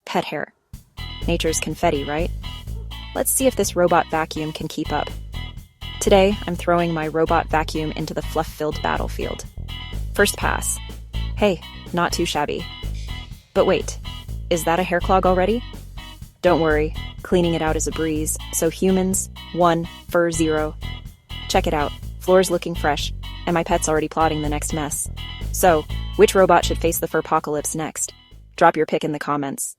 Pet hair. Nature's confetti, right? Let's see if this robot vacuum can keep up. Today, I'm throwing my robot vacuum into the fluff-filled battlefield. First pass. Hey, not too shabby. But wait, is that a hair clog already? Don't worry, cleaning it out is a breeze. So humans, 1, fur 0. Check it out, floor's looking fresh, and my pet's already plotting the next mess. So, which robot should face the furpocalypse next? Drop your pick in the comments.